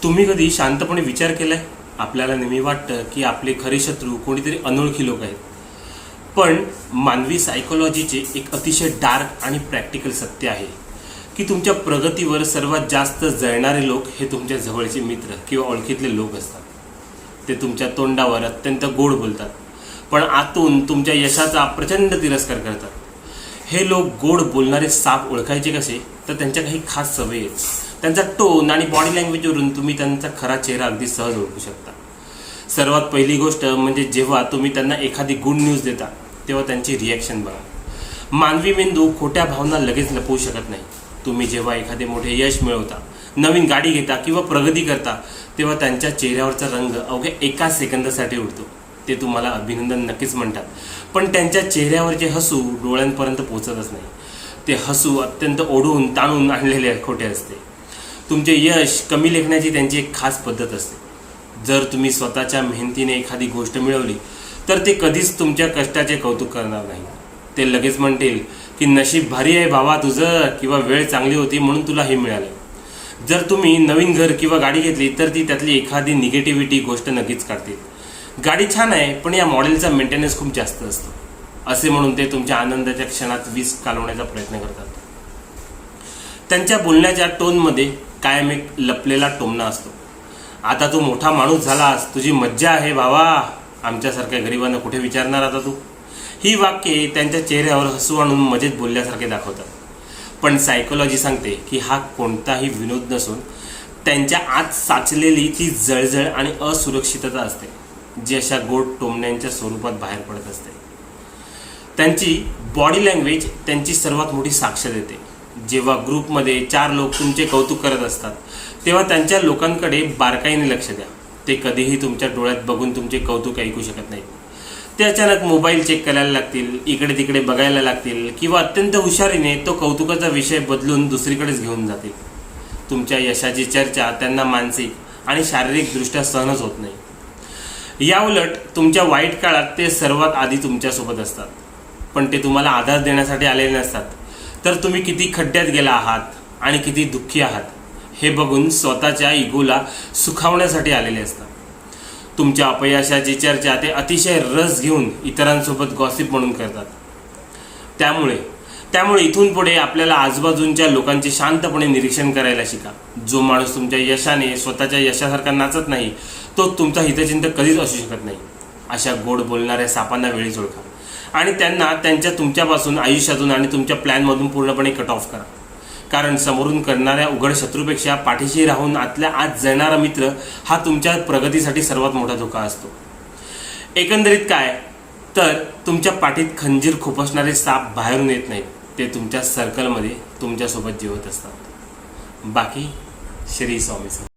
तुम्ही कधी शांतपणे विचार केलाय? आपल्याला नेहमी वाटतं की आपले खरे शत्रू कोणीतरी अनोळखी लोक आहेत, पण मानवी सायकोलॉजीचे एक अतिशय डार्क आणि प्रॅक्टिकल सत्य आहे की तुमच्या प्रगतीवर सर्वात जास्त जळणारे लोक हे तुमच्या जवळचे मित्र किंवा ओळखीतले लोक असतात. ते तुमच्या तोंडावर अत्यंत गोड बोलतात, पण आतून तुमच्या यशाचा प्रचंड तिरस्कार करतात. हे लोक गोड बोलणारे साप ओळखायचे कसे? तर त्यांच्या काही खास सवयी आहेत. त्यांचा टोन आणि बॉडी लँग्वेजवरून तुम्ही त्यांचा खरा चेहरा अगदी सहज ओळखू शकता. सर्वात पहिली गोष्ट म्हणजे जेव्हा तुम्ही त्यांना एखादी गुड न्यूज देता तेव्हा त्यांची रिॲक्शन बघा. मानवी मेंदू खोट्या भावना लगेच लपवू शकत नाही. तुम्ही जेव्हा एखादे मोठे यश मिळवता, नवीन गाडी घेता किंवा प्रगती करता, तेव्हा त्यांच्या चेहऱ्यावरचा रंग अवघ्या एका सेकंदासाठी उडतो. ते तुम्हाला अभिनंदन नक्कीच म्हणतात, पण त्यांच्या चेहऱ्यावरचे हसू डोळ्यांपर्यंत पोहोचतच नाही. ते हसू अत्यंत ओढून ताणून आणलेले खोटे असते. तुमचे यश कमी लेखण्याची त्यांची एक खास पद्धत असते. जर तुम्ही स्वतःच्या मेहनतीने एखादी गोष्ट मिळवली तर ते कधीच तुमच्या कष्टाचे कौतुक करणार नाही. ते लगेच म्हणतील की नशीब भारी आहे भावा तुझं, किंवा वेळ चांगली होती म्हणून तुला हे मिळालं. जर तुम्ही नवीन घर किंवा गाडी घेतली तर ती त्यातली एखादी निगेटिव्हिटी गोष्ट नक्कीच काढतील. गाडी छान आहे पण या मॉडेलचा मेंटेनन्स खूप जास्त असतो असे म्हणून ते तुमच्या आनंदाच्या क्षणात वीज घालवण्याचा प्रयत्न करतात. त्यांच्या बोलण्याच्या टोनमध्ये कायम एक लपलेला टोमणा असतो. आता तू मोठा माणूस झालास, तुझी मज्जा आहे भावा, आमच्यासारख्या गरिबांना कुठे विचारणार आता तू. ही वाक्ये त्यांच्या चेहऱ्यावर हसू आणून मजेत बोलल्यासारखे दाखवतात, पण सायकोलॉजी सांगते की हा कोणताही विनोद नसून त्यांच्या आत साचलेली ती जळजळ आणि असुरक्षितता असते, जी अशा गोड टोमण्यांच्या स्वरूपात बाहेर पडत असते. त्यांची बॉडी लँग्वेज त्यांची सर्वात मोठी साक्ष देते. जेव्हा ग्रुपमध्ये 4 लोक तुमचे कौतुक करत असतात तेव्हा त्यांच्या लोकांकडे बारकाईने लक्ष द्या. ते कधीही तुमच्या डोळ्यात बघून तुमचे कौतुक ऐकू शकत नाहीत. ते अचानक मोबाईल चेक करायला लागतील, इकडे तिकडे बघायला लागतील, किंवा अत्यंत हुशारीने तो कौतुकाचा विषय बदलून दुसरीकडेच घेऊन जातील. तुमच्या यशाची चर्चा त्यांना मानसिक आणि शारीरिकदृष्ट्या सहनच होत नाही. याउलट तुमच्या वाईट काळात ते सर्वात आधी तुमच्यासोबत असतात, पण ते तुम्हाला आधार देण्यासाठी आलेले नसतात, तर तुम्ही किती खड्ड्यात गेला आहात आणि किती दुःखी आहात हे बघून स्वतःच्या इगोला सुखावण्यासाठी आलेले असतात. तुमच्या अपयशाची चर्चा ते अतिशय रस घेऊन इतरांसोबत गॉसिप म्हणून करतात. त्यामुळे इथून पुढे आपल्याला आजूबाजूंच्या लोकांचे शांतपणे निरीक्षण करायला शिका. जो माणूस तुमच्या यशाने स्वतःच्या यशासारखा नाचत नाही तो तुमचा हितचिंतक कधीच असू शकत नाही. अशा गोड बोलणाऱ्या सापांना वेळीच ओळखा आणि त्यांना तुमच्यापासून, आयुष्यातून आणि तुमच्या प्लॅनमधून पूर्णपणे कट ऑफ करा. कारण समोरून करणाऱ्या उघड शत्रूपेक्षा पाठीशी राहून आतल्या आत जळणारा मित्र हा तुमच्या प्रगतीसाठी सर्वात मोठा धोका असतो. एकंदरीत काय तर तुमच्या पाठीत खंजीर खुपसणारे साप बाहेरून येत नाहीत, ते तुमच्या सर्कलमध्ये तुमच्यासोबत जीवत असतात. बाकी श्री स्वामी.